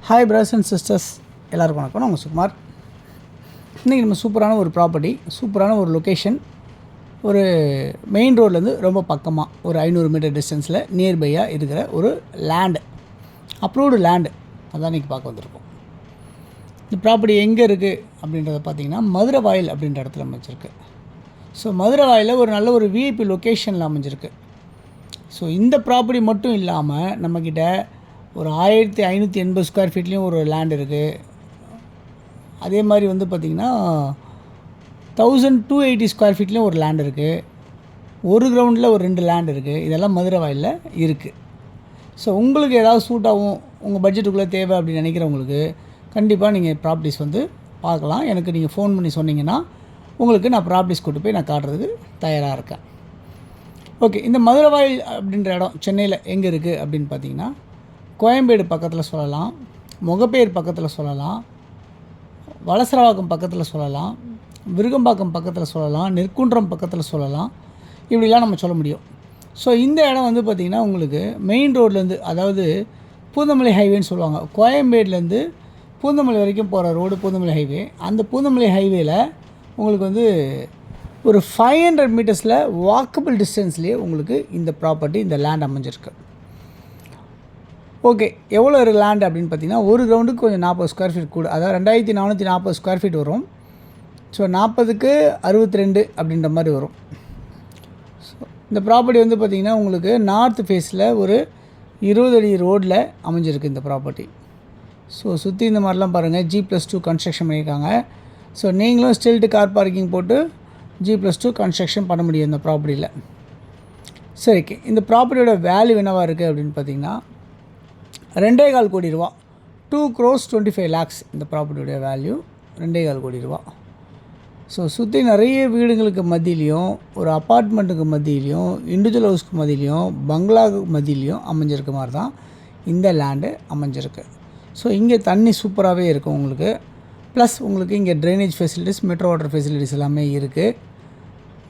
Hi brothers and sisters, எல்லாருக்கும் வணக்கம். நான் உங்கள் சுகுமார். இன்றைக்கி நம்ம சூப்பரான ஒரு ப்ராப்பர்ட்டி, சூப்பரான ஒரு லொக்கேஷன், ஒரு மெயின் ரோட்லேருந்து ரொம்ப பக்கமாக ஒரு 500 மீட்டர் டிஸ்டன்ஸில் நியர்பையாக இருக்கிற ஒரு லேண்டு, அப்ரூவ்டு லேண்டு அதான் இன்றைக்கி பார்க்க வந்திருக்கோம். இந்த ப்ராப்பர்ட்டி எங்கே இருக்குது அப்படின்றத பார்த்திங்கன்னா மதுரை வாயில் அப்படின்ற இடத்துல அமைஞ்சிருக்கு. ஸோ மதுரை வாயில் ஒரு நல்ல ஒரு விஐபி லொக்கேஷனில் அமைஞ்சிருக்கு. ஸோ இந்த ப்ராப்பர்ட்டி மட்டும் இல்லாமல் நம்மக்கிட்ட ஒரு 1580 ஸ்கொயர் ஃபீட்லேயும் ஒரு லேண்ட் இருக்குது. அதே மாதிரி வந்து பார்த்திங்கன்னா 1280 ஸ்கொயர் ஃபீட்லேயும் ஒரு லேண்ட் இருக்குது. ஒரு கிரவுண்டில் ஒரு 2 லேண்ட் இருக்குது. இதெல்லாம் மதுரை வாயிலில் இருக்குது. ஸோ உங்களுக்கு ஏதாவது சூட்டாகவும் உங்கள் பட்ஜெட்டுக்குள்ளே தேவை அப்படின்னு நினைக்கிறவங்களுக்கு கண்டிப்பாக நீங்கள் ப்ராப்பர்ட்டிஸ் வந்து பார்க்கலாம். எனக்கு நீங்கள் ஃபோன் பண்ணி சொன்னீங்கன்னா உங்களுக்கு நான் ப்ராப்பர்ட்டிஸ் கூட்டு போய் நான் காட்டுறதுக்கு தயாராக இருக்கேன். ஓகே, இந்த மதுரை வாயில் அப்படின்ற இடம் சென்னையில் எங்கே இருக்குது அப்படின்னு பார்த்தீங்கன்னா கோயம்பேடு பக்கத்தில் சொல்லலாம், முகப்பேர் பக்கத்தில் சொல்லலாம், வலசரவாக்கம் பக்கத்தில் சொல்லலாம், விருகம்பாக்கம் பக்கத்தில் சொல்லலாம், நெற்குன்றம் பக்கத்தில் சொல்லலாம். இப்படிலாம் நம்ம சொல்ல முடியும். ஸோ இந்த இடம் வந்து பார்த்திங்கன்னா உங்களுக்கு மெயின் ரோட்லேருந்து, அதாவது பூந்தமல்லி ஹைவேன்னு சொல்லுவாங்க, கோயம்பேடுலேருந்து பூந்தமல்லி வரைக்கும் போகிற ரோடு பூந்தமல்லி ஹைவே. அந்த பூந்தமல்லி ஹைவேயில் உங்களுக்கு வந்து ஒரு 500 மீட்டர்ஸில் வாக்கபிள் டிஸ்டன்ஸ்லேயே உங்களுக்கு இந்த ப்ராப்பர்ட்டி, இந்த லேண்ட் அமைஞ்சிருக்கு. ஓகே, எவ்வளோ ஒரு லேண்ட் அப்படின்னு பார்த்தீங்கன்னா ஒரு கிரவுண்டுக்கு கொஞ்சம் 40 ஸ்கொயர் ஃபீட் கூட, அதாவது 2440 ஸ்கொயர் ஃபீட் வரும். ஸோ 40க்கு 62 அப்படின்ற மாதிரி வரும். ஸோ இந்த ப்ராப்பர்ட்டி வந்து பார்த்திங்கன்னா உங்களுக்கு நார்த் ஃபேஸில் ஒரு 20 அடி ரோடில் அமைஞ்சிருக்கு இந்த ப்ராப்பர்ட்டி. ஸோ சுற்றி இந்த மாதிரிலாம் பாருங்கள், G+2 கன்ஸ்ட்ரக்ஷன் பண்ணியிருக்காங்க. ஸோ நீங்களும் ஸ்டில்ட்டு கார் பார்க்கிங் போட்டு G+2 கன்ஸ்ட்ரக்ஷன் பண்ண முடியும் இந்த ப்ராப்பர்ட்டியில். சரி, இந்த ப்ராப்பர்ட்டியோட வேல்யூ என்னவாக இருக்குது அப்படின்னு பார்த்தீங்கன்னா 2.25 கோடி ரூபா, 2,25 lakhs இந்த ப்ராப்பர்ட்டியோடைய வேல்யூ 2.25 கோடி ரூபா. ஸோ சுற்றி நிறைய வீடுங்களுக்கு மத்தியிலையும், ஒரு அப்பார்ட்மெண்ட்டுக்கு மத்தியிலையும், இண்டிவிஜுவல் ஹவுஸ்க்கு மத்தியிலையும், பங்களாவுக்கு மத்தியிலையும் அமைஞ்சிருக்க மாதிரி தான் இந்த லேண்டு அமைஞ்சிருக்கு. ஸோ இங்கே தண்ணி சூப்பராகவே இருக்கும் உங்களுக்கு. ப்ளஸ் உங்களுக்கு இங்கே drainage facilities, metro water facilities எல்லாமே இருக்குது.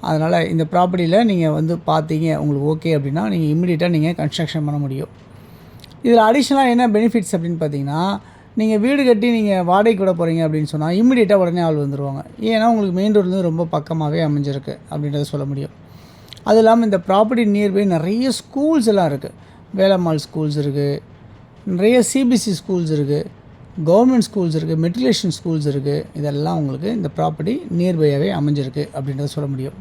அதனால் இந்த ப்ராப்பர்ட்டியில் நீங்கள் வந்து பார்த்தீங்க, உங்களுக்கு ஓகே அப்படின்னா நீங்கள் இம்மிடியட்டாக நீங்கள் கன்ஸ்ட்ரக்ஷன் பண்ண முடியும். இதில் அடிஷ்னலாக என்ன பெனிஃபிட்ஸ் அப்படின்னு பார்த்தீங்கன்னா, நீங்கள் வீடு கட்டி நீங்கள் வாடகைக்கு விட போகிறீங்க அப்படின்னு சொன்னால் இம்மிடியட்டாக உடனே ஆள் வந்துடுவாங்க. ஏன்னா உங்களுக்கு மெயின் ரோட்லேருந்து ரொம்ப பக்கமாகவே அமைஞ்சிருக்கு அப்படின்றத சொல்ல முடியும். அது இல்லாமல் இந்த ப்ராப்பர்ட்டி நியர்பை நிறைய ஸ்கூல்ஸ் எல்லாம் இருக்குது. வேலம்மாள் ஸ்கூல்ஸ் இருக்குது, நிறைய சிபிஎஸ்சி ஸ்கூல்ஸ் இருக்குது, கவர்மெண்ட் ஸ்கூல்ஸ் இருக்குது, மெட்ரிகுலேஷன் ஸ்கூல்ஸ் இருக்குது. இதெல்லாம் உங்களுக்கு இந்த ப்ராப்பர்ட்டி நியர்பையாகவே அமைஞ்சிருக்கு அப்படின்றத சொல்ல முடியும்.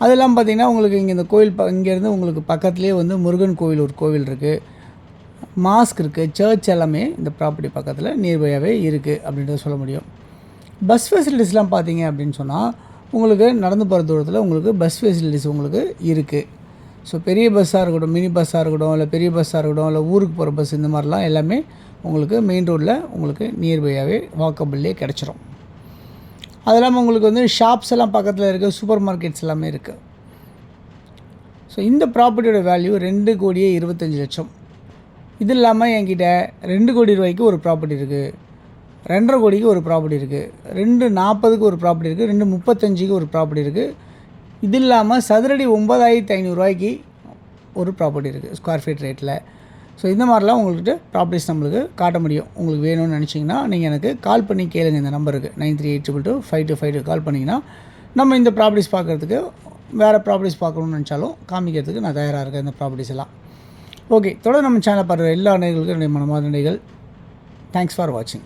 அதெல்லாம் பார்த்திங்கன்னா உங்களுக்கு இங்கே இந்த கோயில் இங்கேருந்து உங்களுக்கு பக்கத்துலேயே வந்து முருகன் கோவில் ஒரு கோவில் இருக்குது, மாஸ்க் இருக்குது, சர்ச் எல்லாமே இந்த ப்ராப்பர்ட்டி பக்கத்தில் நியர்பையாகவே இருக்குது அப்படின்றத சொல்ல முடியும். பஸ் ஃபெசிலிட்டிஸ்லாம் பார்த்தீங்க அப்படின்னு சொன்னால் உங்களுக்கு நடந்து போகிற தூரத்தில் உங்களுக்கு பஸ் ஃபெசிலிட்டிஸ் உங்களுக்கு இருக்குது. ஸோ பெரிய பஸ்ஸாக இருக்கட்டும், மினி பஸ்ஸாக இருக்கட்டும், இல்லை பெரிய பஸ்ஸாக இருக்கட்டும், இல்லை ஊருக்கு போகிற பஸ், இந்த மாதிரிலாம் எல்லாமே உங்களுக்கு மெயின் ரோட்டில் உங்களுக்கு நியர்பையாகவே வாக்கபிள்லேயே கிடச்சிரும். அது இல்லாமல் உங்களுக்கு வந்து ஷாப்ஸ் எல்லாம் பக்கத்தில் இருக்குது, சூப்பர் மார்க்கெட்ஸ் எல்லாமே இருக்குது. ஸோ இந்த ப்ராப்பர்ட்டியோட வேல்யூ 2,25,00,000. இது இல்லாமல் என்கிட்ட 2 கோடி ரூபாய்க்கு ஒரு ப்ராப்பர்ட்டி இருக்குது, 2.5 கோடிக்கு ஒரு ப்ராப்பர்ட்டி இருக்குது, 2,40க்கு ஒரு ப்ராப்பர்ட்டி இருக்குது, 2,35க்கு ஒரு ப்ராப்பர்ட்டி இருக்குது. இது இல்லாமல் சதுரடி 9,500 ரூபாய்க்கு ஒரு ப்ராப்பர்ட்டி இருக்குது ஸ்கொயர் ஃபீட் ரேட்டில். ஸோ இந்த மாதிரிலாம் உங்களுக்கு ப்ராப்பர்ட்டிஸ் நம்மளுக்கு காட்ட முடியும். உங்களுக்கு வேணும்னு நினச்சிங்கன்னா நீங்கள் எனக்கு கால் பண்ணி கேளுங்க. இந்த நம்பருக்கு 93822525 கால் பண்ணிங்கன்னா நம்ம இந்த ப்ராப்பர்ட்டிஸ் பார்க்குறதுக்கு, வேறு ப்ராப்பர்ட்டிஸ் பார்க்கணுன்னு நினச்சாலும் காமிக்கிறதுக்கு நான் தயாராக இருக்கேன் இந்த ப்ராப்பர்ட்டிஸ் எல்லாம். ஓகே, தொடர்ந்து நம்ம சேனல் பார்க்குற எல்லா நேயர்களுக்கும் என்னுடைய மனமார்ந்த நன்றிகள். தேங்க்ஸ் ஃபார் வாட்சிங்.